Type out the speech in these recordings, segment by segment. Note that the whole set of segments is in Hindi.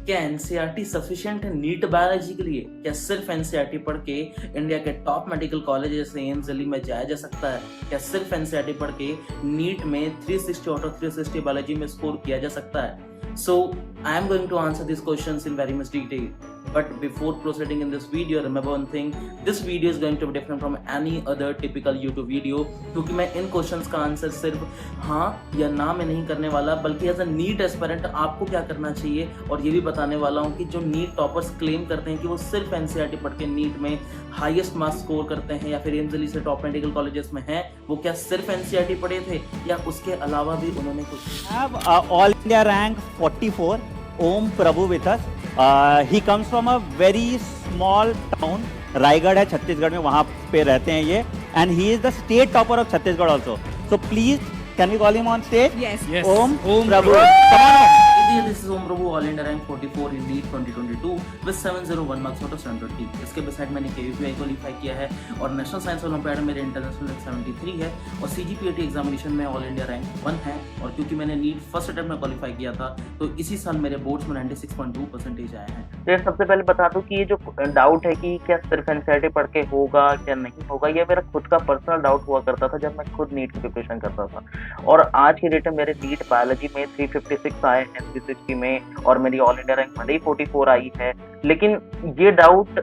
क्या एनसीईआरटी सफिशिएंट है नीट बायोलॉजी के लिए? क्या सिर्फ एनसीईआरटी पढ़ के इंडिया के टॉप मेडिकल कॉलेज जैसे एम्स दिल्ली में जाया जा सकता है? क्या सिर्फ एनसीईआरटी पढ़ के नीट में 360 आउट ऑफ 360 बायोलॉजी में स्कोर किया जा सकता है? So I am going to answer these questions in very much detail. But before proceeding in this video, remember one thing: this video is going to be different from any other typical YouTube video, क्योंकि मैं इन क्वेश्चंस का आंसर सिर्फ हाँ या ना में नहीं करने वाला, बल्कि एज अ नीट एस्पिरेंट आपको क्या करना चाहिए और ये भी बताने वाला हूँ कि जो नीट टॉपर्स क्लेम करते हैं कि वो सिर्फ एनसीईआरटी पढ़ के नीट में हाईएस्ट मार्क्स स्कोर करते हैं या फिर एम्स दिल्ली से टॉप मेडिकल कॉलेजेस में हैं, वो क्या सिर्फ एनसीईआरटी पढ़े थे या उसके अलावा भी उन्होंने कुछ all India rank 44 Om Prabhu with us. He comes from a very small town. Raigarh है छत्तीसगढ़ में, वहाँ पे रहते हैं ये, and he is the state topper of Chhattisgarh also. So please, can we call him on stage? Yes. Om Prabhu. Come on. This is Om Prabhu, All India Rank 44 in NEET 2022 with 701 marks out of 720. इसके बेसाइड मैंने KVPI क्वालिफाई किया है और नेशनल साइंस ओलंपियाड में मेरे इंटरनेशनल रैंक 73 है और CGPAT एग्जामिनेशन में ऑल इंडिया रैंक 1 है। और क्योंकि मैंने नीट फर्स्ट अटेम्प्ट में क्वालिफाई किया था तो इसी साल मेरे बोर्ड्स में 96.2% आए हैं। तो सबसे पहले बता दूं कि ये जो डाउट है कि क्या सिर्फ एनसीईआरटी पढ़ के होगा क्या नहीं होगा, ये मेरा खुद का पर्सनल डाउट हुआ करता था जब मैं खुद नीट की प्रिपरेशन करता था। और आज की डेट में मेरे नीट बायोलॉजी में 356 आए हैं 360 में, और मेरी ऑल इंडिया रैंक भले ही 44 आई है, लेकिन ये डाउट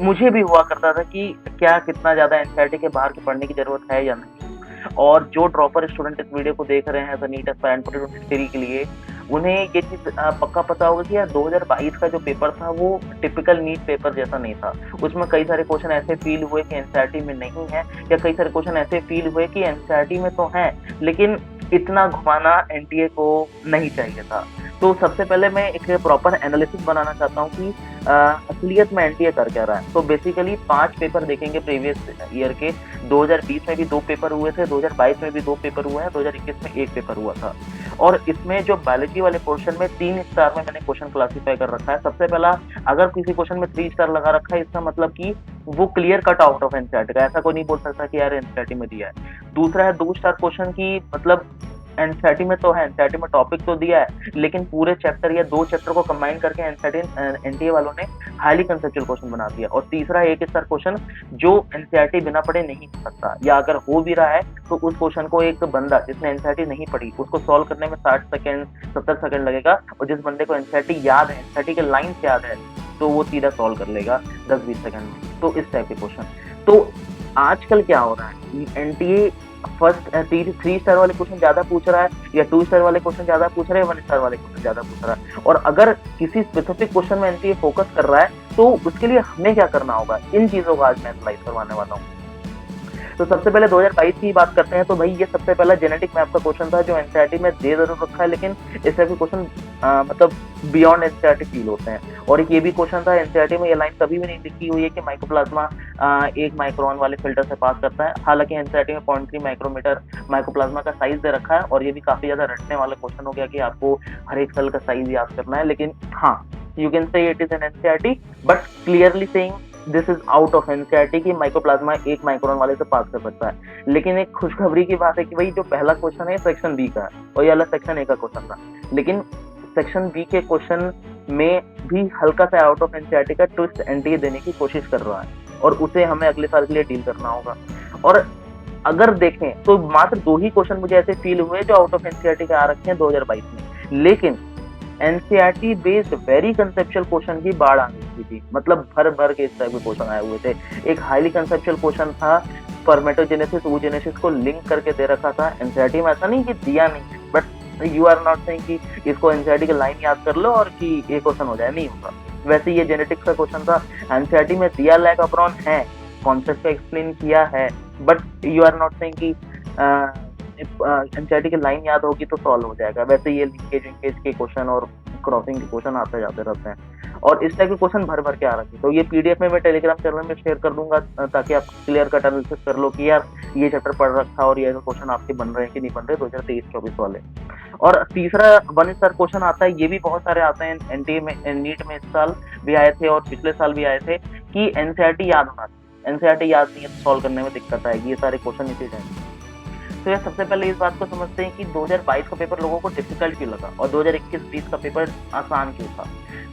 मुझे भी हुआ करता था कि क्या कितना ज्यादा एनसीईआरटी के बाहर के पढ़ने की जरूरत है या नहीं। और जो ड्रॉपर स्टूडेंट इस वीडियो को देख रहे हैं नीट एस्पायरेंट 2023 के लिए, उन्हें ये चीज पक्का पता होगा कि यार 2022 का जो पेपर था वो टिपिकल नीट पेपर जैसा नहीं था। उसमें कई सारे क्वेश्चन ऐसे फील हुए कि एनसीईआरटी में नहीं है, या कई सारे क्वेश्चन ऐसे फील हुए कि एनसीईआरटी में तो है लेकिन इतना घुमाना एनटीए को नहीं चाहिए था। तो सबसे पहले मैं एक प्रॉपर एनालिसिस बनाना चाहता हूँ कि असलियत में एनटीए कर क्या रहा है। तो बेसिकली 5 पेपर देखेंगे प्रीवियस ईयर के। 2020 में भी 2 पेपर हुए थे, 2022 में भी 2 पेपर हुए हैं, 2021 में 1 पेपर हुआ था। और इसमें जो बायोलॉजी वाले पोर्शन में 3 स्टार में मैंने क्वेश्चन क्लासीफाई कर रखा है। सबसे पहला, अगर किसी क्वेश्चन में 3 स्टार लगा रखा है, इसका मतलब कि वो clear cut out of NCERT का, ऐसा कोई नहीं बोल सकता कि यार एनसीईआरटी में दिया है। दूसरा है 2 स्टार क्वेश्चन की, मतलब एनसीईआरटी में तो है, एनसीईआरटी में टॉपिक तो दिया है, लेकिन पूरे चैप्टर या 2 चैप्टर को कंबाइन करके एनटीए वालों ने हाईली कंसेप्चुअल क्वेश्चन बना दिया। और तीसरा 1 स्टार क्वेश्चन जो एनसीईआरटी बिना पढ़े नहीं हो सकता, या अगर हो भी रहा है तो उस क्वेश्चन को एक बंदा जिसने एनसीईआरटी नहीं पढ़ी उसको सॉल्व करने में 60 सेकंड 70 सेकंड लगेगा, और जिस बंदे को एनसीईआरटी याद है, एनसीईआरटी के लाइन्स याद है, तो वो सीधा सॉल्व कर लेगा 10-20 सेकंड में। तो इस टाइप के क्वेश्चन। तो आजकल क्या हो रहा है, एनटीए फर्स्ट 3 स्टार वाले क्वेश्चन ज्यादा पूछ रहा है, या 2 स्टार वाले क्वेश्चन ज्यादा पूछ रहा है, 1 स्टार वाले क्वेश्चन ज्यादा पूछ रहा है। और अगर किसी स्पेसिफिक क्वेश्चन में एनटीए फोकस कर रहा है तो उसके लिए हमें क्या करना होगा, इन चीजों को आज मैं एनालाइज करवाने वाला हूँ। तो सबसे पहले 2022 की बात करते हैं। तो भाई ये सबसे पहला जेनेटिक मैप का क्वेश्चन था जो एनसीईआरटी में दे जरूर रखा है, लेकिन इस टाइप के क्वेश्चन मतलब बियॉन्ड एनसीईआरटी फील होते हैं। और एक ये भी क्वेश्चन था, एनसीईआरटी में ये लाइन कभी भी नहीं लिखी हुई है कि माइकोप्लाज्मा 1 माइक्रोन वाले फिल्टर से पास करता है। हालांकि एनसीईआरटी में 0.3 माइक्रोमीटर माइकोप्लाज्मा का साइज दे रखा है, और ये भी काफी ज्यादा रटने वाला क्वेश्चन हो गया कि आपको हर एक सेल का साइज याद करना है। लेकिन हाँ, you can say it is an NCERT but clearly saying this is out of NCERT की माइकोप्लाज्मा 1 माइक्रोन वाले से पास कर सकता है। लेकिन एक खुशखबरी की बात है कि भाई जो पहला क्वेश्चन है सेक्शन बी का है, और ये अलग सेक्शन ए का क्वेश्चन था, लेकिन सेक्शन बी के क्वेश्चन में भी हल्का सा आउट ऑफ एनसीईआरटी का ट्विस्ट एनटीए देने की कोशिश कर रहा है, और उसे हमें अगले साल के लिए डील करना होगा। और अगर देखें तो मात्र 2 ही क्वेश्चन मुझे ऐसे फील हुए जो आउट ऑफ एनसीईआरटी के आ रखे हैं 2022 में, लेकिन NCERT based very conceptual question की बाढ़ आ गई थी। मतलब भर के इस टाइप के क्वेश्चन आए हुए थे। एक हाईली कंसेप्चुअल क्वेश्चन था, स्पर्मेटोजेनेसिस oogenesis को लिंक करके दे रखा था। एनसीईआरटी में ऐसा नहीं कि दिया नहीं, but you are not saying कि इसको एनसीईआरटी की लाइन याद कर लो और कि ये क्वेश्चन हो जाए, नहीं होगा। वैसे ये जेनेटिक्स का क्वेश्चन था, एनसीईआरटी में दिया लैक अपरॉन है, कॉन्सेप्ट को एक्सप्लेन किया है, but you are not saying कि एनसीईआरटी की लाइन याद होगी तो सॉल्व हो जाएगा। वैसे ये लिंकेज विंकेज के क्वेश्चन और क्रॉसिंग के क्वेश्चन आते जाते रहते हैं, और इस टाइप के क्वेश्चन भर के आ रखे। तो ये पीडीएफ में मैं टेलीग्राम चैनल में शेयर कर दूंगा ताकि आप क्लियर कट एनालिसिस कर लो कि यार ये चैप्टर पढ़ रखा और ये क्वेश्चन आपके बन रहे हैं कि नहीं बन रहे 2023-24 वाले। और तीसरा 1 स्टार क्वेश्चन आता है, ये भी बहुत सारे आते हैं एनटीए में, नीट में इस साल भी आए थे और पिछले साल भी आए थे, कि एनसीईआरटी याद होना चाहिए। एनसीईआरटी याद नहीं है तो सॉल्व करने में दिक्कत आएगी। ये सारे क्वेश्चन इसी टाइम। तो ये सबसे पहले इस बात को समझते हैं कि 2022 का पेपर लोगों को डिफिकल्ट क्यों लगा और 2021-20 का पेपर आसान क्यों था।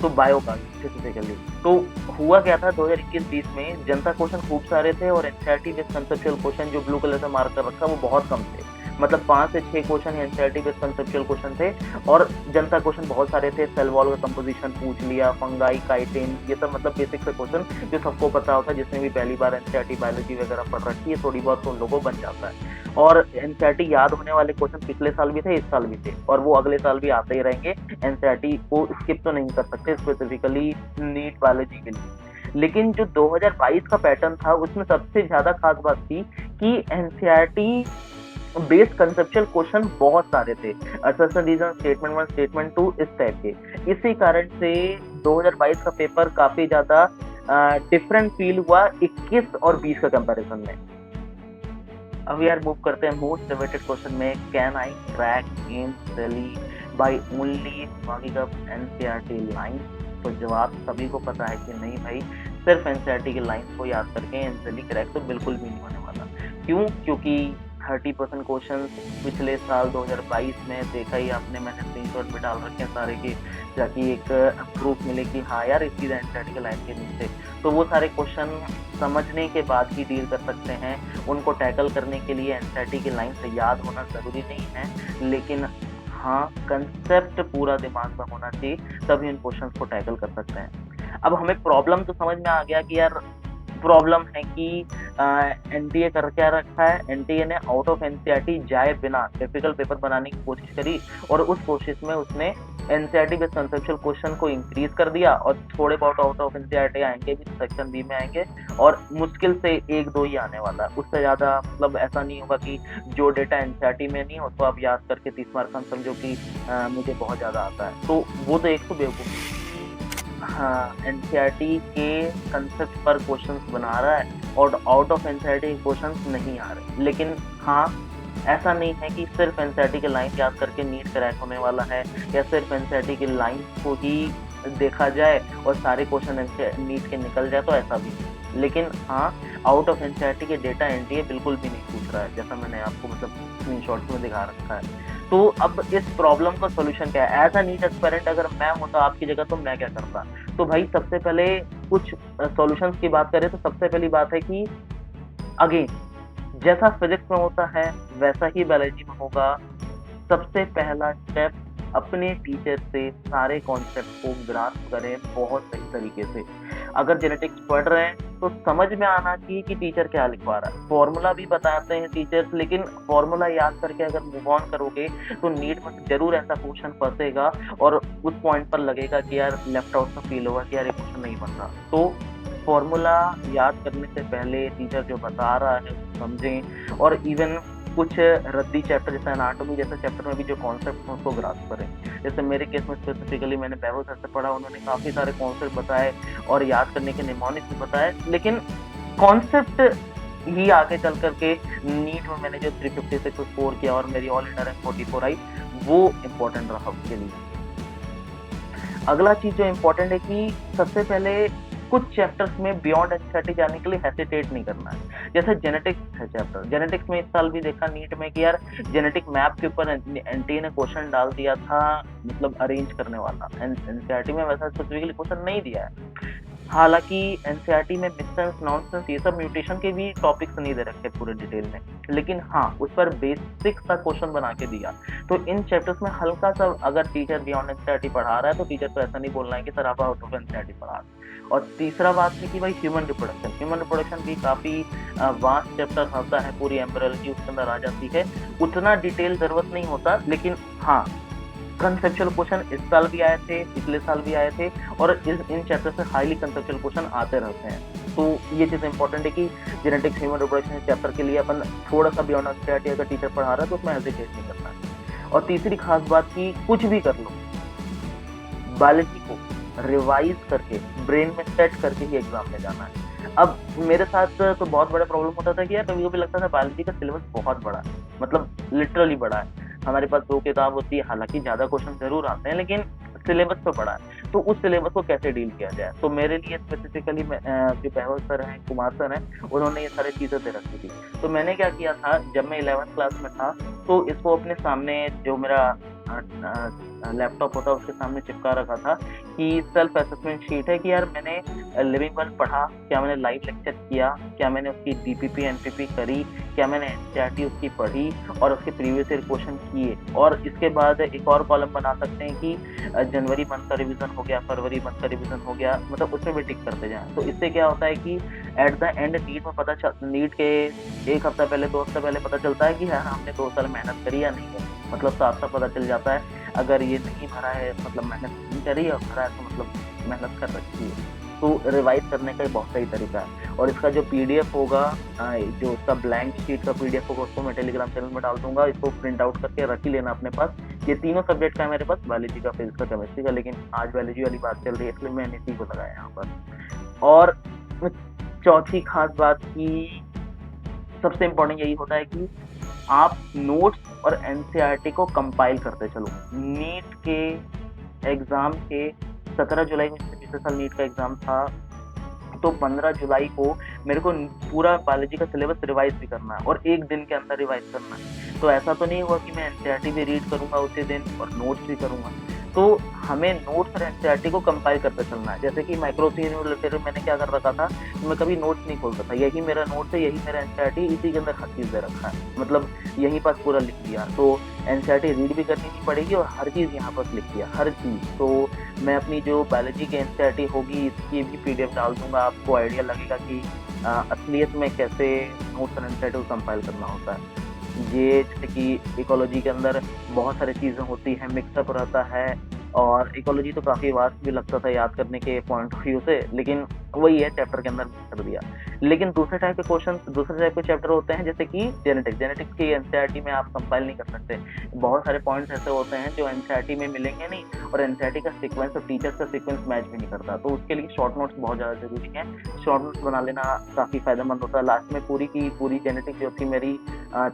तो बायो का स्पेसिफिकली। तो हुआ क्या था 2021-20 में जनता क्वेश्चन खूब सारे थे और एनसीईआरटी बेस्ड कंसेप्चुअल क्वेश्चन जो ब्लू कलर से मार्क कर रखा वो बहुत कम थे। मतलब 5 से 6 question NCERT based conceptual question थे और जनता क्वेश्चन बहुत सारे थे। सेल वॉल का कंपोजिशन पूछ लिया, फंगाई, काइटिन, ये सब मतलब बेसिक से क्वेश्चन जो सबको पता होता है, जिसने भी पहली बार एनसीईआरटी बायोलॉजी वगैरह पढ़ रखी है थोड़ी बहुत, तो उन लोगों को बन जाता है। और एनसीईआरटी याद होने वाले क्वेश्चन पिछले साल भी थे, इस साल भी थे और वो अगले साल भी आते ही रहेंगे। एनसीईआरटी को स्किप तो नहीं कर सकते स्पेसिफिकली नीट बायोलॉजी के लिए। लेकिन जो 2022 का पैटर्न था उसमें सबसे ज्यादा खास बात थी कि एनसीईआरटी बेस्ड कंसेप्चुअल क्वेश्चन बहुत सारे थे, असर्शन, रीजन, स्टेटमेंट 1, स्टेटमेंट 2, इस टाइप के। इसी कारण से 2022 का पेपर काफी ज्यादा डिफरेंट फील हुआ 21 और 20 का कंपैरिजन में। अब यार मूव करते हैं मोस्ट डिबेटेड क्वेश्चन में, can I crack AIIMS Delhi by only marking up NCERT line. तो जवाब सभी को पता है कि नहीं भाई, सिर्फ एनसीईआरटी की लाइन को याद करके एम्स दिल्ली क्रैक तो बिल्कुल भी नहीं होने वाला। क्यों? क्योंकि 30% क्वेश्चन पिछले साल 2022 में देखा ही आपने, मैंने स्क्रीनशॉट में डाल रखे हैं सारे के, ताकि एक प्रूफ मिले कि हाँ यार इसी एनसीईआरटी के लाइन के नीचे। तो वो सारे क्वेश्चन समझने के बाद ही डील कर सकते हैं। उनको टैकल करने के लिए एनसीईआरटी की लाइन से याद होना जरूरी नहीं है, लेकिन हाँ कंसेप्ट पूरा दिमाग में होना चाहिए, तभी इन क्वेश्चंस को टैकल कर सकते हैं। अब हमें प्रॉब्लम तो समझ में आ गया कि यार प्रॉब्लम है कि एनटीए कर क्या रखा है। एनटीए ने आउट ऑफ एनसीईआरटी जाए बिना टिपिकल पेपर बनाने की कोशिश करी और उस कोशिश में उसने एनसीईआरटी बेस्ड कंसेप्चुअल क्वेश्चन को इंक्रीज कर दिया और थोड़े बहुत आउट ऑफ एनसीईआरटी आएंगे भी, सेक्शन बी में आएंगे और मुश्किल से 1-2 ही आने वाला है। उससे ज्यादा मतलब ऐसा नहीं होगा कि जो डेटा एनसीईआरटी में नहीं हो तो आप याद करके 30 मार्क का समझो कि मुझे बहुत ज्यादा आता है, तो वो तो एक तो बेवकूफ़ी। हाँ, एनसीईआरटी के कंसेप्ट पर क्वेश्चंस बना रहा है और आउट ऑफ एनसीईआरटी क्वेश्चंस नहीं आ रहे। लेकिन हाँ, ऐसा नहीं है कि सिर्फ एनसीईआरटी की लाइन याद करके नीट क्रैक होने वाला है या सिर्फ एनसीईआरटी की लाइन को ही देखा जाए और सारे क्वेश्चन नीट के निकल जाए, तो ऐसा भी नहीं। लेकिन हाँ, आउट ऑफ एनसीईआरटी के डेटा एनटीए बिल्कुल भी नहीं पूछ रहा है, जैसा मैंने आपको मतलब स्क्रीनशॉट में दिखा रखा है। तो अब इस प्रॉब्लम का सॉल्यूशन क्या है? एज अ नीट एस्पिरेंट अगर मैं होता आपकी जगह तो मैं क्या करता? तो भाई सबसे पहले कुछ सॉल्यूशंस की बात करें तो सबसे पहली बात है कि अगेन जैसा फिजिक्स में होता है वैसा ही बायोलॉजी में होगा। सबसे पहला स्टेप अपने टीचर से सारे कॉन्सेप्ट को ग्रास्प करें बहुत सही तरीके से। अगर जेनेटिक्स पढ़ रहे हैं तो समझ में आना चाहिए कि टीचर क्या लिखवा रहा है। फॉर्मूला भी बताते हैं टीचर्स, लेकिन फॉर्मूला याद करके अगर मूव ऑन करोगे तो नीट में जरूर ऐसा क्वेश्चन फंसेगा और उस पॉइंट पर लगेगा कि यार लेफ्ट आउट का फील होगा कि यार ये क्वेश्चन नहीं बन रहा। तो फॉर्मूला याद करने से पहले टीचर जो बता रहा है उसको समझें और इवन कुछ रद्दी चैप्टर जैसे एनाटॉमी जैसे चैप्टर में भी जो कॉन्सेप्ट उसको ग्रास्प करें। जैसे मेरे केस में स्पेसिफिकली मैंने वैभव सर से पढ़ा, उन्होंने काफी सारे कॉन्सेप्ट बताए और याद करने के निमोनिक भी बताए, लेकिन कॉन्सेप्ट ही आगे चल करके नीट में मैंने जो 356 स्कोर किया और मेरी ऑल इंडिया रैंक 44 आई, वो इम्पोर्टेंट रहा उसके लिए। अगला चीज जो इम्पोर्टेंट है कि सबसे पहले कुछ चैप्टर्स में बियॉन्ड एनसीईआरटी जाने के लिए हेसिटेट नहीं करना है। जैसे जेनेटिक्स है चैप्टर, जेनेटिक्स में इस साल भी देखा नीट में कि यार जेनेटिक मैप के ऊपर एनटीए ने क्वेश्चन डाल दिया था, मतलब अरेंज करने वाला। एनसीईआरटी में वैसा स्पेसिफिकली क्वेश्चन नहीं दिया है। हालांकि एनसीईआरटी में मिससेंस, नॉनसेंस ये सब म्यूटेशन के भी टॉपिक्स नहीं दे रखे पूरे डिटेल में, लेकिन हाँ उस पर बेसिक सा क्वेश्चन बना के दिया। तो इन चैप्टर्स में हल्का सा अगर टीचर बियॉन्ड एनसीईआरटी पढ़ा रहा है तो टीचर को ऐसा नहीं बोलना है कि सर आप आउट ऑफ एनसीईआरटी पढ़ा रहे हैं। और तीसरा बात है कि भाई ह्यूमन रिप्रोडक्शन भी काफी वास्ट चैप्टर होता है, पूरी एम्ब्रियोलॉजी उसके अंदर आ जाती है, उतना डिटेल जरूरत नहीं होता। लेकिन हाँ, कंसेप्चुअल क्वेश्चन इस साल भी आए थे, पिछले साल भी आए थे और इन चैप्टर से हाईली कंसेप्चुअल क्वेश्चन आते रहते हैं। तो ये चीज इंपॉर्टेंट है कि जेनेटिक्स, ह्यूमन रिप्रोडक्शन चैप्टर के लिए अपन थोड़ा सा बियॉन्ड एनसीईआरटी अगर टीचर पढ़ा रहा है तो उसमें हेजिटेट नहीं करना है। और तीसरी खास बात की कुछ भी कर लो, बायोलॉजी को रिवाइज करके ब्रेन में सेट करके ही एग्जाम में जाना है। अब मेरे साथ तो बहुत बड़ा प्रॉब्लम होता था कि यार कभी कभी लगता था बायोलॉजी का सिलेबस बहुत बड़ा है, मतलब लिटरली बड़ा है। हमारे पास 2 किताब होती है, हालांकि ज्यादा क्वेश्चन जरूर आते हैं लेकिन सिलेबस पे पढ़ा है, तो उस सिलेबस को कैसे डील किया जाए। तो मेरे लिए स्पेसिफिकली जो बहवल सर हैं, कुमार सर हैं, उन्होंने ये सारी चीज़ें दे रखी थी। तो मैंने क्या किया था, जब मैं 11th क्लास में था, तो इसको अपने सामने जो मेरा लैपटॉप होता है उसके सामने चिपका रखा था कि सेल्फ असेसमेंट शीट है कि यार मैंने लिविंग वर्ल्ड पढ़ा, क्या मैंने लाइव लेक्चर किया, क्या मैंने उसकी डीपीपी एनपीपी करी, क्या मैंने एनसीईआरटी उसकी पढ़ी और उसके प्रीवियस ईयर क्वेश्चन किए। और इसके बाद एक और कॉलम बना सकते हैं कि जनवरी मंथ का रिवीजन हो गया, फरवरी मंथ का रिवीजन हो गया, मतलब उसमें भी टिक करते जाएं। तो इससे क्या होता है कि एट द एंड नीट के एक हफ्ता पहले, 2 हफ्ता पहले पता चलता है कि हाँ हमने 2 साल मेहनत करी या नहीं करी, मतलब साफ साफ पता चल जाता है। अगर ये नहीं भरा है मतलब मेहनत नहीं करी, और भरा है तो मतलब मेहनत कर रखी है। तो रिवाइज करने का बहुत सही तरीका है। और इसका जो पीडीएफ होगा, जो उसका ब्लैंक शीट का पीडीएफ होगा, उसको मैं टेलीग्राम चैनल में डाल दूंगा। इसको प्रिंट आउट करके रख ही लेना अपने पास। ये तीनों सब्जेक्ट का है मेरे पास, बायोलॉजी का, फिजिक्स का, केमिस्ट्री का, लेकिन आज बायोलॉजी वाली बात चल रही है इसलिए मैंने इसी को लगाया यहाँ पर। और चौथी खास बात की सबसे इम्पोर्टेंट यही होता है कि आप नोट्स और एनसीईआरटी को कंपाइल करते चलो। नीट के एग्जाम के 17 जुलाई को, जैसे पिछले साल नीट का एग्जाम था, तो 15 जुलाई को मेरे को पूरा बायोलॉजी का सिलेबस रिवाइज भी करना है और एक दिन के अंदर रिवाइज करना है। तो ऐसा तो नहीं हुआ कि मैं एनसीईआरटी भी रीड करूंगा उसी दिन और नोट्स भी करूंगा। तो हमें नोट्स और एनसीईआरटी को कंपाइल करते चलना है। जैसे कि माइक्रो थ्योरी मैंने क्या कर रखा था, मैं कभी नोट्स नहीं खोलता था, यही मेरा नोट्स है, यही मेरा एनसीईआरटी, इसी के अंदर हर चीज़ दे रखा है, मतलब यहीं पास पूरा लिख दिया। तो एनसीईआरटी रीड भी करनी नहीं पड़ेगी और हर चीज़ यहाँ पर लिख दिया, हर चीज़। तो मैं अपनी जो बायोलॉजी की एनसीईआरटी होगी इसकी भी पीडीएफ डाल दूंगा, आपको आइडिया लगेगा कि असलियत में कैसे नोट्स और एनसीईआरटी को कंपाइल करना होता है। ये जैसे कि इकोलॉजी के अंदर बहुत सारी चीज़ें होती हैं, मिक्सअप रहता है, और इकोलॉजी तो काफ़ी वास्ट भी लगता था याद करने के पॉइंट ऑफ व्यू से, लेकिन वही है चैप्टर के अंदर कर दिया। लेकिन दूसरे टाइप के क्वेश्चन, दूसरे टाइप के चैप्टर होते हैं जैसे कि जेनेटिक्स की एनसीईआरटी में आप कंपाइल नहीं कर सकते। बहुत सारे पॉइंट्स ऐसे होते हैं जो एनसीईआरटी में मिलेंगे नहीं, और एनसीईआरटी का सीक्वेंस और टीचर्स का सीक्वेंस मैच भी नहीं करता। तो उसके लिए शॉर्ट नोट्स बहुत ज़्यादा जरूरी है। शॉर्ट नोट्स बना लेना काफ़ी फायदेमंद होता है। लास्ट में पूरी की पूरी जेनेटिक्स जो थी मेरी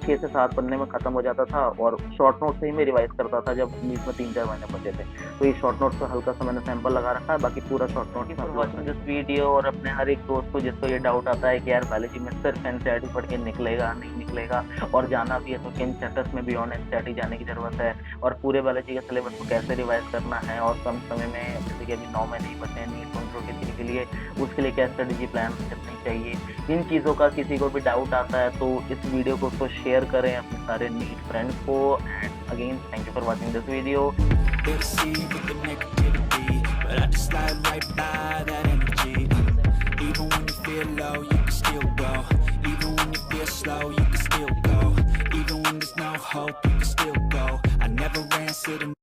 6 से 7 पन्ने में खत्म हो जाता था, और शॉर्ट नोट से ही मैं रिवाइज करता था जब बीच में 3-4 महीने बचे थे। तो ये शॉर्ट नोट का हल्का सा मैंने सैंपल लगा रखा है, बाकी पूरा short note he watching this video. और अपने हर एक दोस्त को जिसको ये डाउट आता है कि यार बायोलॉजी में सिर्फ एनसीईआरटी पढ़ के निकलेगा, नहीं निकलेगा, और जाना भी है तो किन चैप्टर्स में बियॉन्ड एनसीईआरटी जाने की जरूरत है, और पूरे बायोलॉजी के सिलेबस को कैसे रिवाइज करना है, और कम समय में, जैसे कि अभी 9 महीने ही बचे हैं नीट 2023 के लिए, उसके लिए क्या स्ट्रेटेजी प्लान करनी चाहिए। इन चीज़ों का किसी को भी डाउट आता है तो इस वीडियो को उसको शेयर करें अपने सारे नीट फ्रेंड्स को। And again thank you for watching this video. But I just slide right by that energy. Even when you feel low, you can still go. Even when you feel slow, you can still go. Even when there's no hope, you can still go. I never ran, sitting